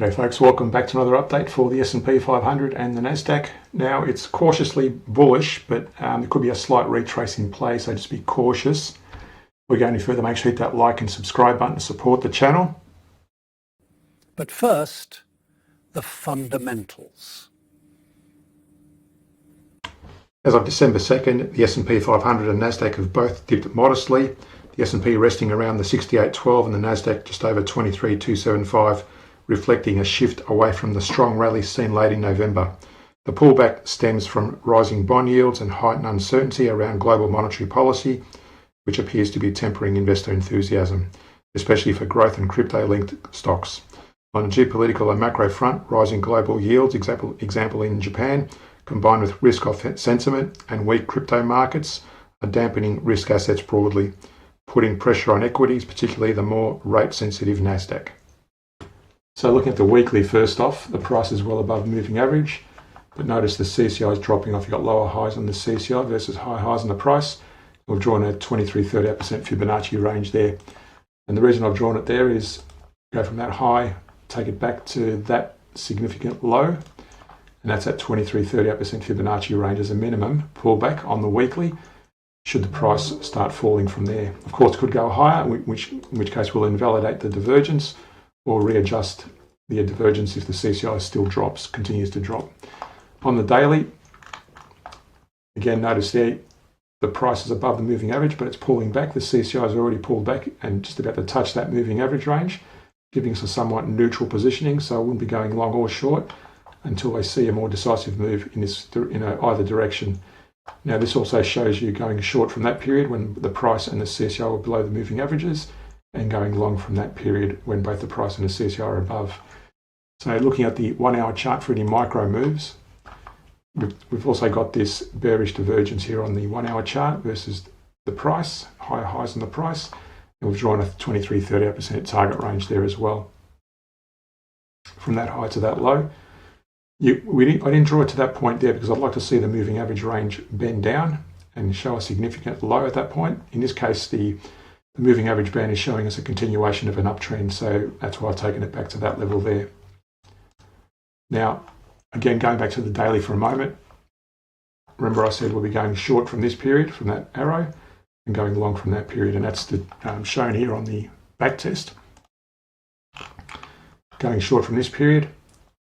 Okay folks, welcome back to another update for the S&P 500 and the NASDAQ. Now it's cautiously bullish, but there could be a slight retrace in play, so just be cautious. Before we go any further, make sure you hit that like and subscribe button to support the channel. But first, the fundamentals. As of December 2nd, the S&P 500 and NASDAQ have both dipped modestly. The S&P resting around the 6812 and the NASDAQ just over 23,275, reflecting a shift away from the strong rally seen late in November. The pullback stems from rising bond yields and heightened uncertainty around global monetary policy, which appears to be tempering investor enthusiasm, especially for growth and crypto-linked stocks. On a geopolitical and macro front, rising global yields, example in Japan, combined with risk-off sentiment and weak crypto markets, are dampening risk assets broadly, putting pressure on equities, particularly the more rate-sensitive NASDAQ. So looking at the weekly first off, the price is well above moving average, but notice the CCI is dropping off. You've got lower highs on the CCI versus high highs on the price. We've drawn a 23-38% Fibonacci range there. And the reason I've drawn it there is go from that high, take it back to that significant low, and that's at 23-38% Fibonacci range as a minimum pullback on the weekly, should the price start falling from there. Of course, it could go higher, in which case we'll invalidate the divergence, or readjust the divergence if the CCI still continues to drop. On the daily, again, notice there the price is above the moving average, but it's pulling back. The CCI has already pulled back and just about to touch that moving average range, giving us a somewhat neutral positioning, so I wouldn't be going long or short until I see a more decisive move in either direction. Now this also shows you going short from that period when the price and the CCI were below the moving averages, and going long from that period when both the price and the CCI are above. So looking at the 1 hour chart for any micro moves, we've also got this bearish divergence here on the 1 hour chart versus the price, higher highs on the price, and we've drawn a 23-38% target range there as well. From that high to that low, I didn't draw it to that point there because I'd like to see the moving average range bend down and show a significant low at that point. In this case, the moving average band is showing us a continuation of an uptrend, so that's why I've taken it back to that level there. Now, again, going back to the daily for a moment, remember I said we'll be going short from this period, from that arrow, and going long from that period, and that's shown here on the back test. Going short from this period,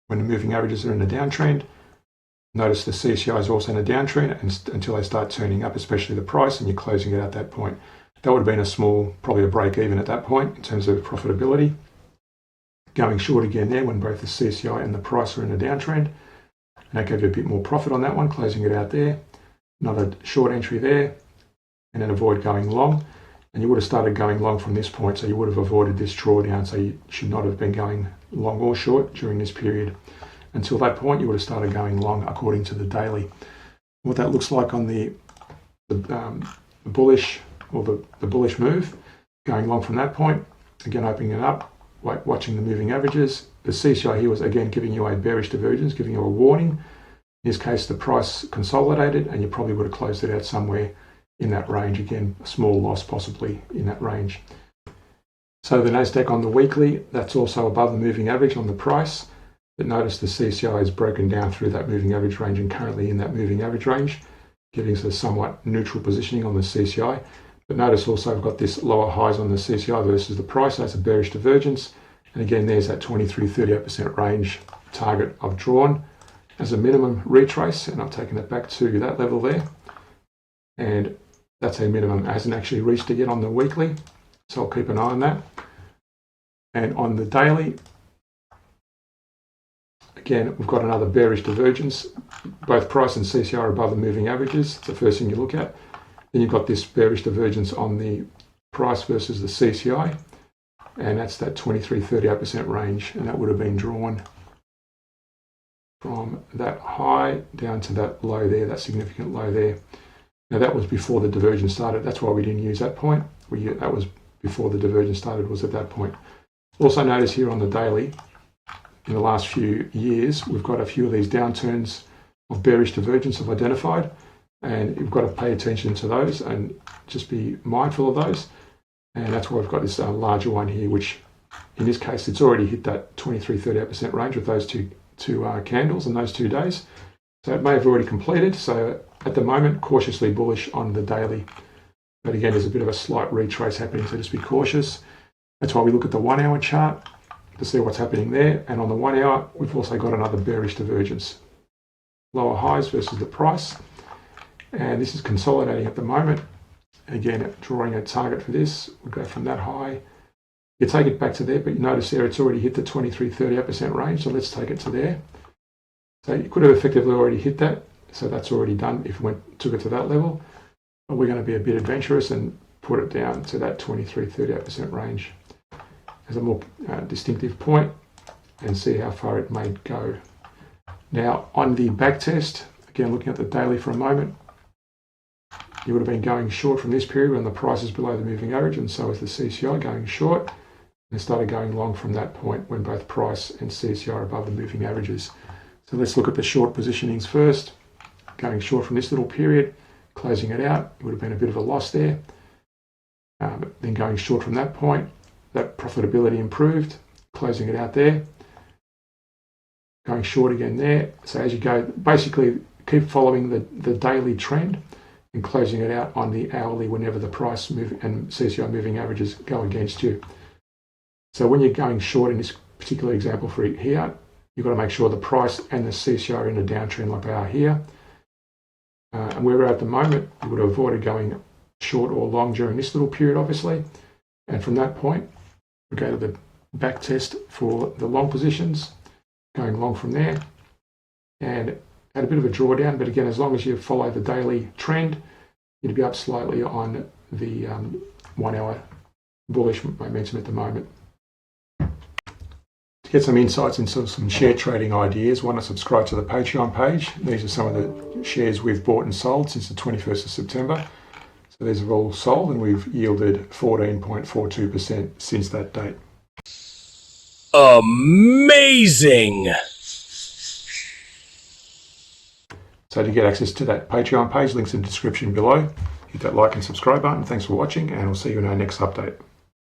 when the moving averages are in a downtrend, notice the CCI is also in a downtrend until they start turning up, especially the price, and you're closing it at that point. That would have been a small, probably a break even at that point in terms of profitability. Going short again there when both the CCI and the price are in a downtrend. And that gave you a bit more profit on that one, closing it out there. Another short entry there, and then avoid going long. And you would have started going long from this point, so you would have avoided this drawdown, so you should not have been going long or short during this period. Until that point, you would have started going long according to the daily. What that looks like on the bullish, or the bullish move, going long from that point, again opening it up, watching the moving averages. The CCI here was again giving you a bearish divergence, giving you a warning. In this case, the price consolidated, and you probably would have closed it out somewhere in that range. Again, a small loss possibly in that range. So the NASDAQ on the weekly, that's also above the moving average on the price, but notice the CCI is broken down through that moving average range and currently in that moving average range, giving us a somewhat neutral positioning on the CCI. But notice also I've got this lower highs on the CCI versus the price, so that's a bearish divergence. And again, there's that 23-38% range target I've drawn as a minimum retrace, and I've taken it back to that level there. And that's a minimum. It hasn't actually reached it yet on the weekly, so I'll keep an eye on that. And on the daily, again, we've got another bearish divergence. Both price and CCI are above the moving averages. It's the first thing you look at. Then you've got this bearish divergence on the price versus the CCI, and that's that 23-38% range, and that would have been drawn from that high down to that low there, that significant low there. Now that was before the divergence started. That's why we didn't use that point. That was before the divergence started, was at that point. Also notice here on the daily, in the last few years, we've got a few of these downturns of bearish divergence I've identified. And you've got to pay attention to those and just be mindful of those. And that's why we've got this larger one here, which In this case, it's already hit that 23-38% range with those two candles in those 2 days. So it may have already completed. So at the moment, cautiously bullish on the daily. But again, there's a bit of a slight retrace happening, so just be cautious. That's why we look at the 1 hour chart to see what's happening there. And on the 1 hour, we've also got another bearish divergence. Lower highs versus the price. And this is consolidating at the moment. Again, drawing a target for this. We'll go from that high. You take it back to there, but you notice there it's already hit the 23-38% range. So let's take it to there. So you could have effectively already hit that. So that's already done if we took it to that level. But we're going to be a bit adventurous and put it down to that 23-38% range as a more distinctive point and see how far it may go. Now on the back test, again looking at the daily for a moment, you would have been going short from this period when the price is below the moving average, and so is the CCI going short, and it started going long from that point when both price and CCI are above the moving averages. So let's look at the short positionings first. Going short from this little period, closing it out, it would have been a bit of a loss there. Then going short from that point, that profitability improved, closing it out there. Going short again there. So as you go, basically keep following the daily trend and closing it out on the hourly whenever the price move and CCI moving averages go against you. So when you're going short in this particular example for here, you've got to make sure the price and the CCI are in a downtrend like they are here. And where we're at the moment, you would have avoided going short or long during this little period, obviously. And from that point, we go to the back test for the long positions, going long from there. And had a bit of a drawdown, but again, as long as you follow the daily trend, you'd be up slightly on the 1 hour bullish momentum at the moment. To get some insights into some share trading ideas, why not subscribe to the Patreon page? These are some of the shares we've bought and sold since the 21st of September. So these have all sold and we've yielded 14.42% since that date. Amazing! So to get access to that Patreon page, links in the description below. Hit that like and subscribe button. Thanks for watching, and we'll see you in our next update.